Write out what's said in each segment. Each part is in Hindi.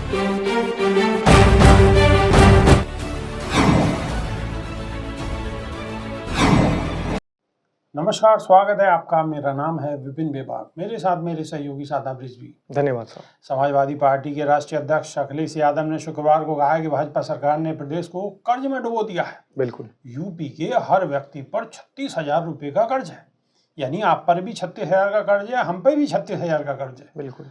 नमस्कार, स्वागत है आपका। मेरा नाम है विपिन बेबाक। मेरे साथ मेरे सहयोगी सादाब रिजवी। धन्यवाद सर। समाजवादी पार्टी के राष्ट्रीय अध्यक्ष अखिलेश यादव ने शुक्रवार को कहा कि भाजपा सरकार ने प्रदेश को कर्ज में डुबो दिया है। बिल्कुल। यूपी के हर व्यक्ति पर 36,000 रुपए का कर्ज है। यानी आप पर भी 36,000 का कर्ज है, हम पे भी 36,000 का कर्ज है। बिल्कुल।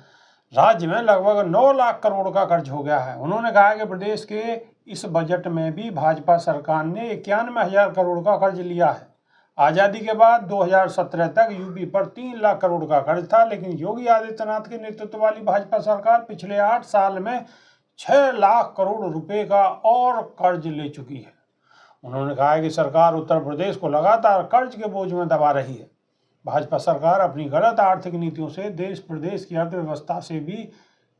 राज्य में लगभग 9 लाख करोड़ का कर्ज हो गया है। उन्होंने कहा कि प्रदेश के इस बजट में भी भाजपा सरकार ने 91,000 करोड़ का कर्ज लिया है। आज़ादी के बाद 2017 तक यूपी पर 3 लाख करोड़ का कर्ज था, लेकिन योगी आदित्यनाथ के नेतृत्व वाली भाजपा सरकार पिछले 8 साल में 6 लाख करोड़ रुपए का और कर्ज ले चुकी है। उन्होंने कहा कि सरकार उत्तर प्रदेश को लगातार कर्ज के बोझ में दबा रही है। भाजपा सरकार अपनी गलत आर्थिक नीतियों से देश प्रदेश की अर्थव्यवस्था से भी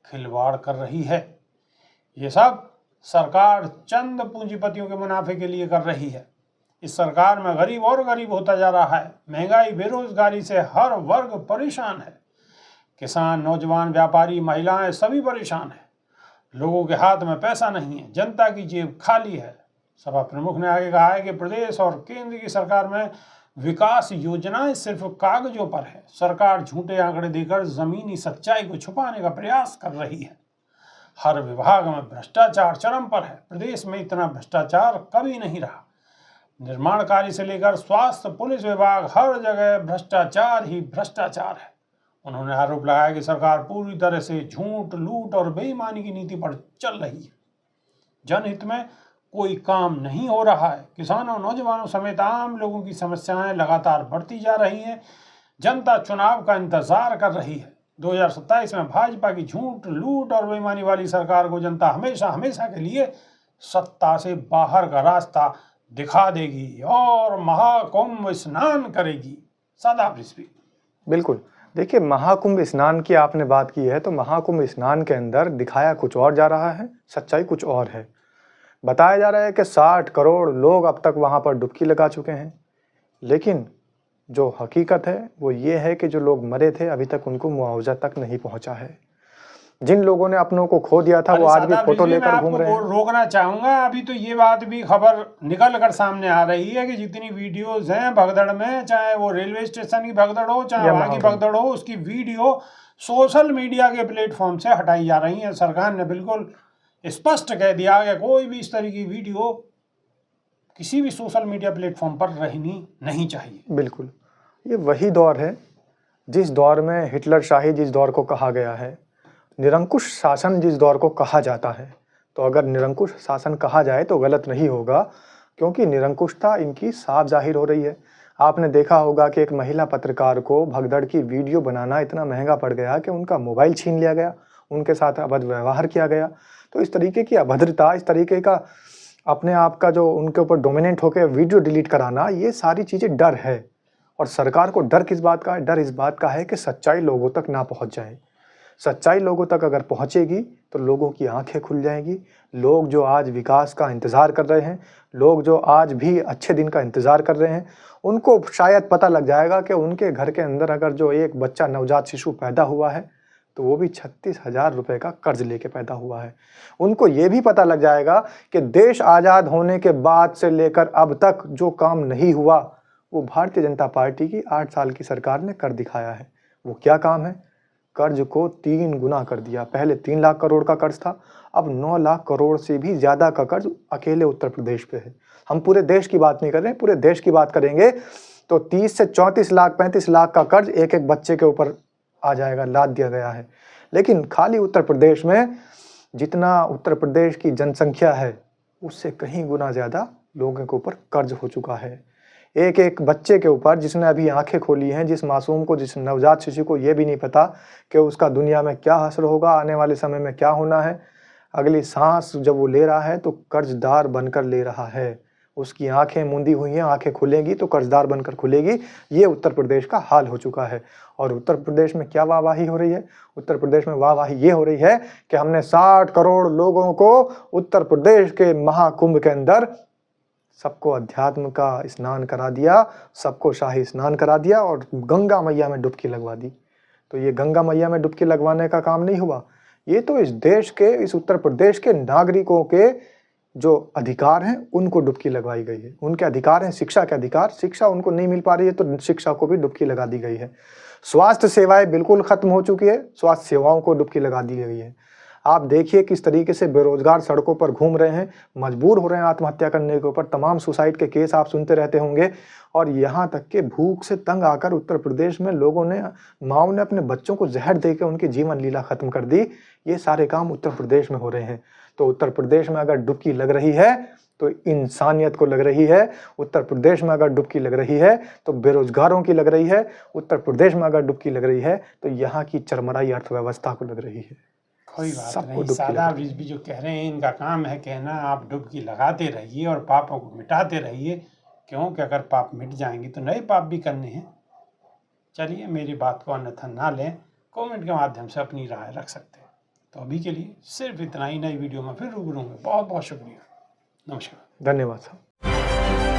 खिलवाड़ कर रही है। ये सब सरकार चंद पूंजीपतियों के मुनाफे के लिए कर रही है। इस सरकार में गरीब और गरीब होता जा रहा है। महंगाई, बेरोजगारी से हर वर्ग परेशान है। किसान, नौजवान, व्यापारी, महिलाएं सभी परेशान हैं। लोगों के हाथ में पैसा नहीं है, जनता की जेब खाली है। सभा प्रमुख ने आगे कहा है कि प्रदेश और केंद्र की सरकार में विकास योजनाएं सिर्फ कागजों पर है। सरकार झूठे आंकड़े देकर जमीनी सच्चाई को छुपाने का प्रयास कर रही है। हर विभाग में भ्रष्टाचार चरम पर है। प्रदेश में इतना भ्रष्टाचार कभी नहीं रहा। निर्माण कार्य से लेकर स्वास्थ्य, पुलिस विभाग, हर जगह भ्रष्टाचार ही भ्रष्टाचार है। उन्होंने आरोप लगाया कि सरकार पूरी तरह से झूठ, लूट और बेईमानी की नीति पर चल रही है। जनहित में कोई काम नहीं हो रहा है। किसानों, नौजवानों समेत आम लोगों की समस्याएं लगातार बढ़ती जा रही हैं। जनता चुनाव का इंतजार कर रही है। 2027 में भाजपा की झूठ, लूट और बेईमानी वाली सरकार को जनता हमेशा हमेशा के लिए सत्ता से बाहर का रास्ता दिखा देगी और महाकुंभ स्नान करेगी। सादाब रिजवी। बिल्कुल। देखिए, महाकुंभ स्नान की आपने बात की है, तो महाकुंभ स्नान के अंदर दिखाया कुछ और जा रहा है, सच्चाई कुछ और है। बताया जा रहा है कि 60 करोड़ लोग अब तक वहां पर डुबकी लगा चुके हैं, लेकिन जो हकीकत है वो ये है कि जो लोग मरे थे अभी तक उनको मुआवजा तक नहीं पहुंचा है। जिन लोगों ने अपनों को खो दिया था वो आज भी फोटो लेकर घूम रहे हैं। रोकना चाहूंगा, अभी तो ये बात भी खबर निकल कर सामने आ रही है कि जितनी वीडियोज हैं भगदड़ में, चाहे वो रेलवे स्टेशन की भगदड़ हो, चाहे वहां की भगदड़ हो, उसकी वीडियो सोशल मीडिया के प्लेटफॉर्म से हटाई जा रही है। सरकार ने बिल्कुल स्पष्ट कह दिया कि कोई भी इस तरह की वीडियो किसी भी सोशल मीडिया प्लेटफॉर्म पर रहनी नहीं चाहिए। बिल्कुल, ये वही दौर है जिस दौर में हिटलर शाही जिस दौर को कहा गया है, निरंकुश शासन जिस दौर को कहा जाता है। तो अगर निरंकुश शासन कहा जाए तो गलत नहीं होगा, क्योंकि निरंकुशता इनकी साफ जाहिर हो रही है। आपने देखा होगा कि एक महिला पत्रकार को भगदड़ की वीडियो बनाना इतना महंगा पड़ गया कि उनका मोबाइल छीन लिया गया, उनके साथ अभद्र व्यवहार किया गया। तो इस तरीके की अभद्रता, इस तरीके का अपने आप का जो उनके ऊपर डोमिनेट होकर वीडियो डिलीट कराना, ये सारी चीज़ें डर है। और सरकार को डर किस बात का है? डर इस बात का है कि सच्चाई लोगों तक ना पहुँच जाए। सच्चाई लोगों तक अगर पहुंचेगी तो लोगों की आंखें खुल जाएंगी। लोग जो आज विकास का इंतज़ार कर रहे हैं, लोग जो आज भी अच्छे दिन का इंतज़ार कर रहे हैं, उनको शायद पता लग जाएगा कि उनके घर के अंदर अगर जो एक बच्चा, नवजात शिशु पैदा हुआ है तो वो भी 36,000 रुपये का कर्ज लेके पैदा हुआ है। उनको ये भी पता लग जाएगा कि देश आज़ाद होने के बाद से लेकर अब तक जो काम नहीं हुआ वो भारतीय जनता पार्टी की 8 साल की सरकार ने कर दिखाया है। वो क्या काम है? कर्ज को 3 गुना कर दिया। पहले 3 लाख करोड़ का कर्ज था, अब 9 लाख करोड़ से भी ज़्यादा का कर्ज अकेले उत्तर प्रदेश पे है। हम पूरे देश की बात नहीं कर रहे हैं, पूरे देश की बात करेंगे तो 30 से 34 लाख, 35 लाख का कर्ज एक एक बच्चे के ऊपर आ जाएगा, लाद दिया गया है। लेकिन खाली उत्तर प्रदेश में, जितना उत्तर प्रदेश की जनसंख्या है उससे कहीं गुना ज़्यादा लोगों के ऊपर कर्ज हो चुका है। एक एक बच्चे के ऊपर, जिसने अभी आंखें खोली हैं, जिस मासूम को, जिस नवजात शिशु को ये भी नहीं पता कि उसका दुनिया में क्या हासिल होगा, आने वाले समय में क्या होना है, अगली सांस जब वो ले रहा है तो कर्जदार बनकर ले रहा है। उसकी आंखें मूंदी हुई हैं, आंखें खुलेंगी तो कर्जदार बनकर खुलेगी। ये उत्तर प्रदेश का हाल हो चुका है। और उत्तर प्रदेश में क्या वाहवाही हो रही है? उत्तर प्रदेश में वाहवाही ये हो रही है कि हमने 60 करोड़ लोगों को उत्तर प्रदेश के महाकुंभ के अंदर सबको अध्यात्म का स्नान करा दिया, सबको शाही स्नान करा दिया और गंगा मैया में डुबकी लगवा दी। तो ये गंगा मैया में डुबकी लगवाने का काम नहीं हुआ, ये तो इस देश के, इस उत्तर प्रदेश के नागरिकों के जो अधिकार हैं उनको डुबकी लगवाई गई है। उनके अधिकार हैं शिक्षा के अधिकार, शिक्षा उनको नहीं मिल पा रही है तो शिक्षा को भी डुबकी लगा दी गई है। स्वास्थ्य सेवाएं बिल्कुल खत्म हो चुकी है, स्वास्थ्य सेवाओं को डुबकी लगा दी गई है। आप देखिए किस तरीके से बेरोजगार सड़कों पर घूम रहे हैं, मजबूर हो रहे हैं आत्महत्या करने के ऊपर। तमाम सुसाइड के केस आप सुनते रहते होंगे। और यहाँ तक कि भूख से तंग आकर उत्तर प्रदेश में लोगों ने, माओ ने अपने बच्चों को जहर देकर उनकी जीवन लीला खत्म कर दी। ये सारे काम उत्तर प्रदेश में हो रहे हैं। तो उत्तर प्रदेश में अगर डुबकी लग रही है तो इंसानियत को लग रही है। उत्तर प्रदेश में अगर डुबकी लग रही है तो बेरोजगारों की लग रही है। उत्तर प्रदेश में अगर डुबकी लग रही है तो यहाँ की चरमराई अर्थव्यवस्था को लग रही है। कोई बात सबको नहीं, डुबकी सादा लगा। भी जो कह रहे हैं इनका काम है कहना आप डुबकी लगाते रहिए और पापों को मिटाते रहिए, क्योंकि अगर पाप मिट जाएंगे तो नए पाप भी करने हैं। चलिए, मेरी बात को अन्यथा ना लें, कमेंट के माध्यम से अपनी राय रख सकते हैं। तो अभी के लिए सिर्फ इतना ही। नई वीडियो में फिर रूबरू होंगे। बहुत बहुत शुक्रिया। नमस्कार। धन्यवाद साहब।